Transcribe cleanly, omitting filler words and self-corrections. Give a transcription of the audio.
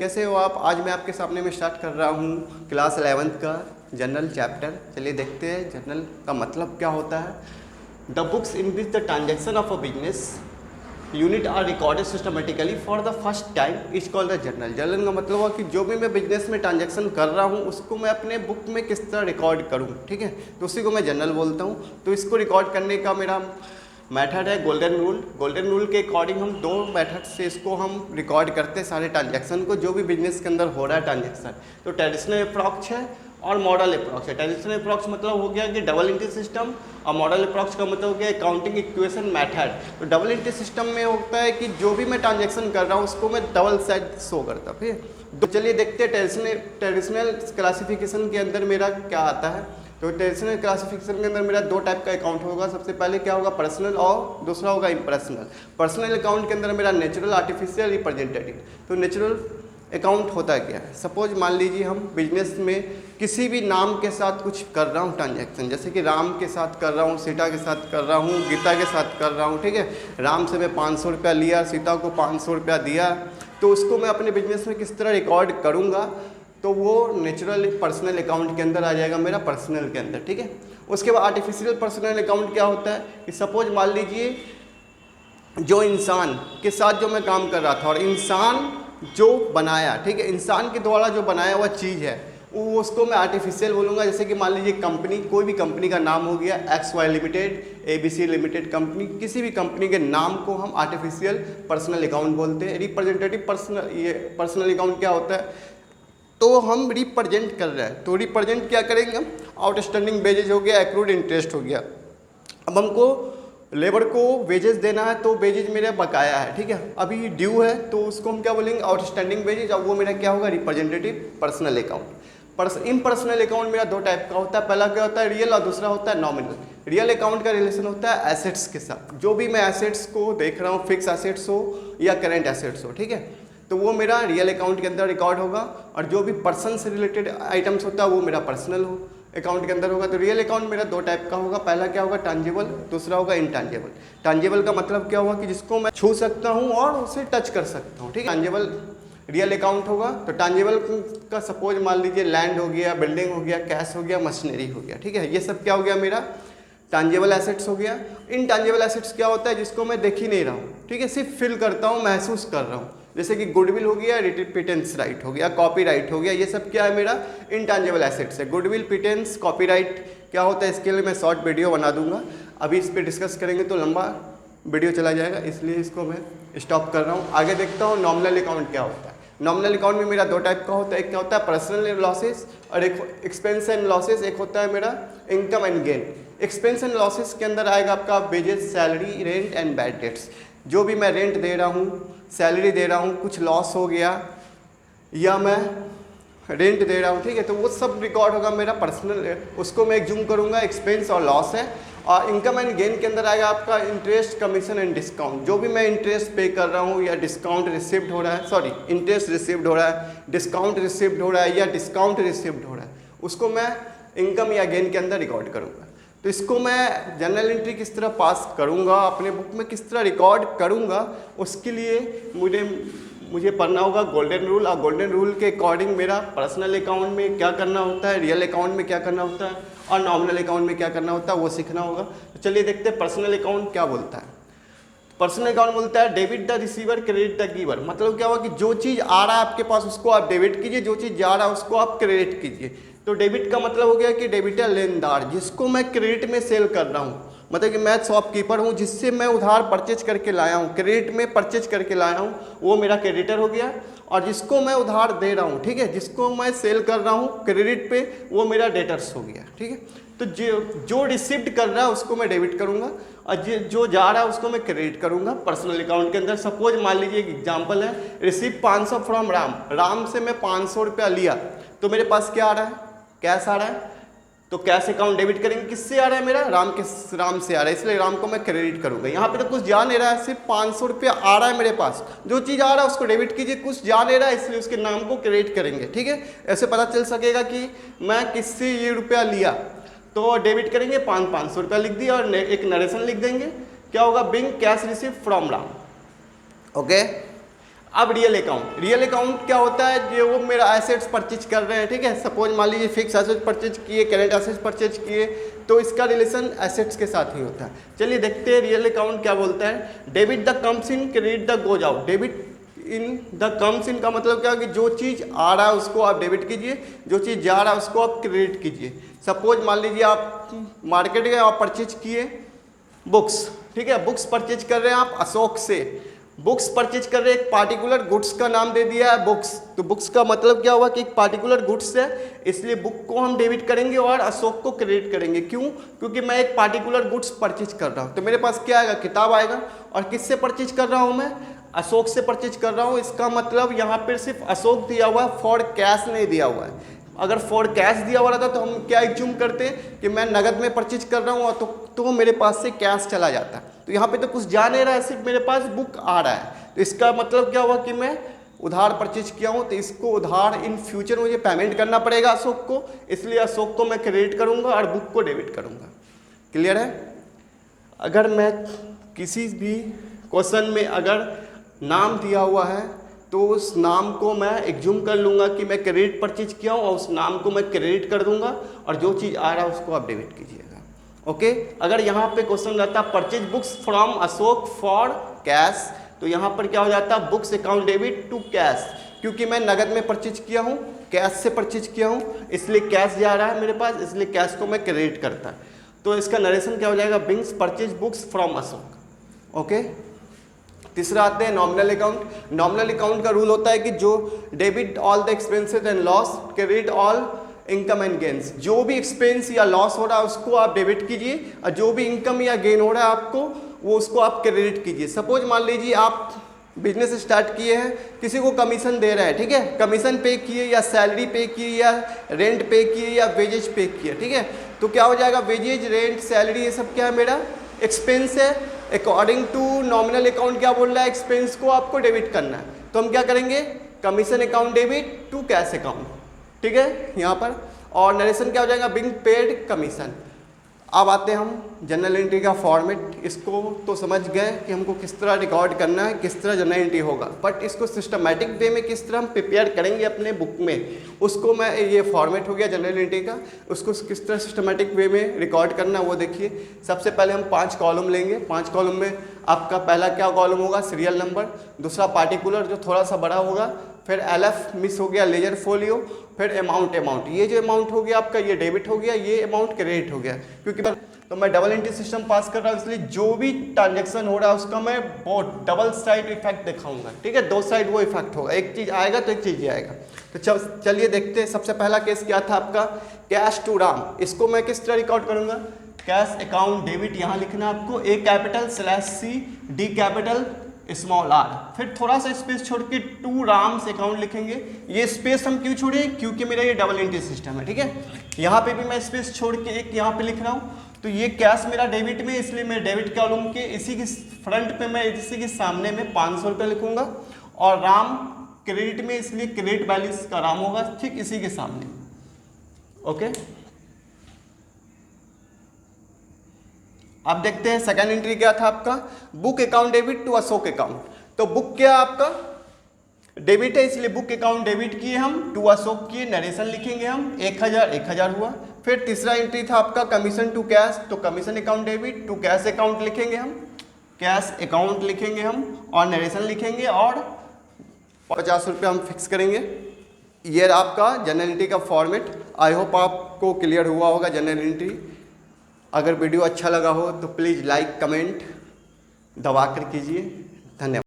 कैसे हो आप? आज मैं आपके सामने में स्टार्ट कर रहा हूँ क्लास 11th का जनरल चैप्टर। चलिए देखते हैं जनरल का मतलब क्या होता है। The books in which the transaction of a business unit are recorded systematically for the first time is called the journal. Journal का मतलब हुआ कि जो भी मैं बिजनेस में ट्रांजेक्शन कर रहा हूँ उसको मैं अपने बुक में किस तरह रिकॉर्ड करूँ, ठीक है, तो उसी को मैं जर्नल बोलता हूँ। तो इसको रिकॉर्ड करने का मेरा मेथड है गोल्डन रूल। गोल्डन रूल के अकॉर्डिंग हम दो मेथड से इसको हम रिकॉर्ड करते हैं सारे ट्रांजैक्शन को, जो भी बिजनेस के अंदर हो रहा है ट्रांजैक्शन। तो ट्रेडिशनल अप्रॉक्स है और मॉडल अप्रॉक्स है। ट्रेडिशनल अप्रॉक्स मतलब हो गया कि डबल एंट्री सिस्टम, और मॉडल अप्रॉक्स का मतलब हो गया अकाउंटिंग इक्वेशन मेथड। तो डबल एंट्री सिस्टम में होता है कि जो भी मैं ट्रांजैक्शन कर रहा हूँ उसको मैं डबल साइड शो करता हूँ, ठीक है। तो चलिए देखते हैं ट्रेडिशनल क्लासिफिकेशन के अंदर मेरा क्या आता है। तो ट्रेडिशनल क्लासिफिकेशन के अंदर मेरा दो टाइप का अकाउंट होगा। सबसे पहले क्या होगा, पर्सनल, और दूसरा होगा इम्पर्सनल। पर्सनल अकाउंट के अंदर मेरा नेचुरल, आर्टिफिशियल, रिप्रेजेंटेटिव। तो नेचुरल अकाउंट होता क्या है, सपोज मान लीजिए हम बिजनेस में किसी भी नाम के साथ कुछ कर रहा हूँ ट्रांजैक्शन, जैसे कि राम के साथ कर रहा हूँ, सीता के साथ कर रहा हूँ, गीता के साथ कर रहा हूँ, ठीक है। राम से मैं 500 रुपया लिया, सीता को 500 रुपया दिया, तो उसको मैं अपने बिजनेस में किस तरह रिकॉर्ड करूँगा, तो वो नेचुरल पर्सनल अकाउंट के अंदर आ जाएगा मेरा, पर्सनल के अंदर, ठीक है। उसके बाद आर्टिफिशियल पर्सनल अकाउंट क्या होता है कि सपोज मान लीजिए जो इंसान के साथ जो मैं काम कर रहा था और इंसान जो बनाया, ठीक है, इंसान के द्वारा जो बनाया हुआ चीज़ है वो उसको मैं आर्टिफिशियल बोलूँगा। जैसे कि मान लीजिए कंपनी, कोई भी कंपनी का नाम हो गया XY limited, ABC limited company, किसी भी कंपनी के नाम को हम आर्टिफिशियल पर्सनल अकाउंट बोलते हैं। रिप्रेजेंटेटिव पर्सनल अकाउंट क्या होता है, तो हम रिप्रेजेंट कर रहे हैं, तो रिप्रेजेंट क्या करेंगे हम, आउटस्टैंडिंग वेजेज हो गया, एक्रूड इंटरेस्ट हो गया। अब हमको लेबर को वेजेस देना है, तो वेजेज मेरा बकाया है, ठीक है, अभी ड्यू है, तो उसको हम क्या बोलेंगे, आउटस्टैंडिंग वेजेज। अब वो मेरा क्या होगा, representative personal account. Impersonal account मेरा दो टाइप का होता है। पहला क्या होता है, रियल, और दूसरा होता है नॉमिनल। रियल अकाउंट का रिलेशन होता है एसेट्स के साथ, जो भी मैं एसेट्स को देख रहा हूँ, फिक्स एसेट्स हो या करेंट एसेट्स हो, ठीक है, तो वो मेरा रियल अकाउंट के अंदर रिकॉर्ड होगा। और जो भी पर्सन से रिलेटेड आइटम्स होता है वो मेरा पर्सनल अकाउंट के अंदर होगा। तो रियल अकाउंट मेरा दो टाइप का होगा। पहला क्या होगा, टांजिबल, दूसरा होगा इंटांजिबल। टांजिबल का मतलब क्या होगा कि जिसको मैं छू सकता हूँ और उसे टच कर सकता हूँ, ठीक है, टांजिबल रियल अकाउंट होगा। तो टांजिबल का सपोज मान लीजिए लैंड हो गया, बिल्डिंग हो गया, कैश हो गया, मशीनरी हो गया, ठीक है, ये सब क्या हो गया मेरा टांजिबल एसेट्स हो गया। इनटांजिबल एसेट्स क्या होता है, जिसको मैं देख ही नहीं रहा हूँ, ठीक है, सिर्फ फील करता हूँ, महसूस कर रहा हूँ, जैसे कि गुडविल हो गया, पेटेंट्स राइट हो गया, कॉपीराइट हो गया, ये सब क्या है मेरा इनटांजिबल एसेट्स है। गुडविल, पेटेंट्स, कॉपीराइट क्या होता है, इसके लिए मैं शॉर्ट वीडियो बना दूंगा। अभी इस पर डिस्कस करेंगे तो लंबा वीडियो चला जाएगा, इसलिए इसको मैं स्टॉप कर रहा हूँ। आगे देखता हूँ नॉमिनल अकाउंट क्या होता है। नॉमिनल अकाउंट में मेरा दो टाइप का होता है, एक क्या होता है पर्सनल लॉसेस और एक एक्सपेंस एंड लॉसेस, एक होता है मेरा income and gain. Expense and losses के अंदर आएगा आपका wages, salary, rent and bad debts. जो भी मैं रेंट दे रहा हूँ, सैलरी दे रहा हूँ, कुछ लॉस हो गया या मैं रेंट दे रहा हूँ, ठीक है, तो वो सब रिकॉर्ड होगा मेरा पर्सनल, उसको मैं जूम करूँगा, एक्सपेंस और लॉस है। और इनकम एंड गेन के अंदर आएगा आपका इंटरेस्ट, कमीशन एंड डिस्काउंट। जो भी मैं इंटरेस्ट पे कर रहा हूँ या डिस्काउंट रिसीव्ड हो रहा है, सॉरी इंटरेस्ट रिसीव्ड हो रहा है, डिस्काउंट रिसीव्ड हो रहा है या डिस्काउंट रिसीव्ड हो रहा है, उसको मैं इनकम या गेन के अंदर रिकॉर्ड करूँगा। तो इसको मैं जनरल एंट्री किस तरह पास करूँगा, अपने बुक में किस तरह रिकॉर्ड करूँगा, उसके लिए मुझे पढ़ना होगा गोल्डन रूल। और गोल्डन रूल के अकॉर्डिंग मेरा पर्सनल अकाउंट में क्या करना होता है, रियल अकाउंट में क्या करना होता है और नॉमिनल अकाउंट में क्या करना होता है, वो सीखना होगा। तो चलिए देखते हैं पर्सनल अकाउंट क्या बोलता है। पर्सनल अकाउंट बोलता है debit the receiver, credit the giver. मतलब क्या हुआ कि जो चीज़ आ रहा है आपके पास उसको आप डेबिट कीजिए, जो चीज़ जा रहा है उसको आप क्रेडिट कीजिए। तो डेबिट का मतलब हो गया कि डेबिटर लेनदार, जिसको मैं क्रेडिट में सेल कर रहा हूँ, मतलब कि मैं शॉपकीपर हूँ, जिससे मैं उधार परचेज करके लाया हूँ, क्रेडिट में परचेज करके लाया हूँ, वो मेरा क्रेडिटर हो गया। और जिसको मैं उधार दे रहा हूँ, ठीक है, जिसको मैं सेल कर रहा हूँ क्रेडिट पे, वो मेरा डेटर्स हो गया, ठीक है। तो जो रिसीव्ड कर रहा है उसको मैं डेबिट करूँगा और जो जा रहा है उसको मैं क्रेडिट करूँगा पर्सनल अकाउंट के अंदर। सपोज मान लीजिए एक एग्जाम्पल है, रिसीव 500 फ्रॉम राम। राम से मैं 500 रुपया लिया, तो मेरे पास क्या आ रहा है, कैश आ रहा है, तो कैश अकाउंट डेबिट करेंगे। किससे आ रहा है मेरा, राम से आ रहा है, इसलिए राम को मैं क्रेडिट करूंगा। यहाँ पे तो कुछ जा नहीं रहा है, सिर्फ 500 रुपया आ रहा है मेरे पास, जो चीज़ आ रहा है उसको डेबिट कीजिए, कुछ जा नहीं रहा है इसलिए उसके नाम को क्रेडिट करेंगे, ठीक है। ऐसे पता चल सकेगा कि मैं किससे ये रुपया लिया, तो डेबिट करेंगे, 500 रुपया लिख दिया और एक नरेशन लिख देंगे, क्या होगा, being cash received from Ram, okay. अब रियल अकाउंट क्या होता है, जो वो मेरा एसेट्स परचेज कर रहे हैं, ठीक है। सपोज मान लीजिए फिक्स एसेट्स परचेज किए, करेंट एसेट्स परचेज किए, तो इसका रिलेशन एसेट्स के साथ ही होता है। चलिए देखते हैं रियल अकाउंट क्या बोलता है। Debit the comes in, credit the goes out. Debit in the comes in का मतलब क्या है कि जो चीज़ आ रहा है उसको आप डेबिट कीजिए, जो चीज़ जा रहा है उसको आप क्रेडिट कीजिए। सपोज मान लीजिए आप मार्केट गए, आप परचेज किए बुक्स, ठीक है, बुक्स परचेज कर रहे हैं आप अशोक से, बुक्स परचेज कर रहे हैं, एक पार्टिकुलर गुड्स का नाम दे दिया है बुक्स, तो बुक्स का मतलब क्या हुआ कि एक पार्टिकुलर गुड्स है, इसलिए बुक को हम डेबिट करेंगे और अशोक को क्रेडिट करेंगे। क्यों? क्योंकि मैं एक पार्टिकुलर गुड्स परचेज कर रहा हूँ, तो मेरे पास क्या आएगा, किताब आएगा। और किससे परचेज कर रहा हूँ मैं, अशोक से परचेज कर रहा हूँ। इसका मतलब यहाँ पर सिर्फ अशोक दिया हुआ है, फॉर कैश नहीं दिया हुआ है। अगर फॉर कैश दिया हुआ रहता तो हम क्या एज्यूम करते कि मैं नगद में परचेज कर रहा हूँ, तो मेरे पास से कैश चला जाता। तो यहाँ पे तो कुछ जा नहीं रहा है, सिर्फ मेरे पास बुक आ रहा है, तो इसका मतलब क्या हुआ कि मैं उधार परचेज किया हूँ, तो इसको उधार इन फ्यूचर मुझे पेमेंट करना पड़ेगा अशोक को, इसलिए अशोक को मैं क्रेडिट करूँगा और बुक को डेबिट करूँगा। क्लियर है? अगर मैं किसी भी क्वेश्चन में अगर नाम दिया हुआ है तो उस नाम को मैं एज्यूम कर लूँगा कि मैं क्रेडिट परचेज किया हूँ और उस नाम को मैं क्रेडिट कर दूंगा और जो चीज़ आ रहा है उसको आप डेबिट कीजिएगा। ओके, अगर यहाँ पे क्वेश्चन रहता purchase books from Ashok for cash, तो यहाँ पर क्या हो जाता books account debit to cash, क्योंकि मैं नगद में परचेज किया हूँ, कैश से परचेज किया हूँ, इसलिए कैश जा रहा है मेरे पास, इसलिए कैश को मैं क्रेडिट करता। तो इसका नरेशन क्या हो जाएगा, बिंग्स purchase books from Ashok. Okay, तीसरा आते हैं नॉमिनल अकाउंट। नॉमिनल अकाउंट का रूल होता है कि जो debit all the expenses and loss, credit all income and gains. जो भी एक्सपेंस या लॉस हो रहा है उसको आप डेबिट कीजिए और जो भी इनकम या गेन हो रहा है आपको वो उसको आप क्रेडिट कीजिए। सपोज मान लीजिए आप बिजनेस स्टार्ट किए हैं, किसी को कमीशन दे रहे हैं, ठीक है, कमीशन पे किए या सैलरी पे किए या रेंट पे किए या वेजेज पे किए, ठीक है, तो क्या हो जाएगा, वेजेज रेंट सैलरी ये सब क्या है, मेरा एक्सपेंस है। अकॉर्डिंग टू नॉमिनल अकाउंट क्या बोल रहा है, एक्सपेंस को आपको डेबिट करना है, तो हम क्या करेंगे, commission account debit to cash account, ठीक है यहाँ पर। और नरेशन क्या हो जाएगा, बिंग पेड कमीशन। अब आते हैं हम जनरल एंट्री का फॉर्मेट। इसको तो समझ गए कि हमको किस तरह रिकॉर्ड करना है, किस तरह जनरल एंट्री होगा, बट इसको सिस्टमैटिक वे में किस तरह हम प्रिपेयर करेंगे अपने बुक में, उसको मैं, ये फॉर्मेट हो गया जनरल एंट्री का, उसको किस तरह सिस्टमैटिक वे में रिकॉर्ड करना है वो देखिए। सबसे पहले हम 5 कॉलम लेंगे। 5 कॉलम में आपका पहला क्या कॉलम होगा, सीरियल नंबर, दूसरा पार्टिकुलर जो थोड़ा सा बड़ा होगा, फिर एलएफ मिस हो गया, लेजर फोलियो, फिर अमाउंट। ये जो अमाउंट हो गया आपका ये डेबिट हो गया, ये अमाउंट क्रेडिट हो गया। क्योंकि तो मैं डबल एंट्री सिस्टम पास कर रहा हूँ, इसलिए जो भी ट्रांजेक्शन हो रहा है उसका मैं बहुत डबल साइड इफेक्ट दिखाऊंगा, ठीक है, 2 साइड वो इफेक्ट होगा, एक चीज़ आएगा तो एक चीज़ आएगा। तो चलिए देखते हैं। सबसे पहला केस क्या था आपका, कैश टू राम। इसको मैं किस तरह रिकॉर्ड करूँगा, कैश अकाउंट डेबिट यहाँ लिखना आपको, A capital /C, D capital small r, फिर थोड़ा सा स्पेस छोड़ के टू राम्स अकाउंट लिखेंगे। ये स्पेस हम क्यों छोड़े, क्योंकि मेरा ये डबल एंट्री सिस्टम है, ठीक है। यहाँ पे भी मैं स्पेस छोड़ के एक यहाँ पे लिख रहा हूँ, तो ये कैश मेरा डेबिट में, इसलिए मैं डेबिट कॉलम के इसी के फ्रंट पे मैं इसी के सामने में 500 रुपये लिखूंगा, और राम क्रेडिट में, इसलिए क्रेडिट बैलेंस का राम होगा ठीक इसी के सामने। ओके, अब देखते हैं सेकंड एंट्री क्या था आपका, book account debit to Ashok account. तो बुक क्या आपका डेबिट है, इसलिए बुक अकाउंट डेबिट किए हम, टू अशोक किए, नरेशन लिखेंगे हम, 1000 हुआ। फिर तीसरा एंट्री था आपका कमीशन टू कैश, तो commission account debit to cash account लिखेंगे हम, कैश अकाउंट लिखेंगे हम और नरेशन लिखेंगे, और 50 रुपये हम फिक्स करेंगे। ये आपका जनरल एंट्री का फॉर्मेट। आई होप आपको क्लियर हुआ होगा जनरल एंट्री। अगर वीडियो अच्छा लगा हो तो प्लीज़ लाइक कमेंट दबा कर कीजिए। धन्यवाद।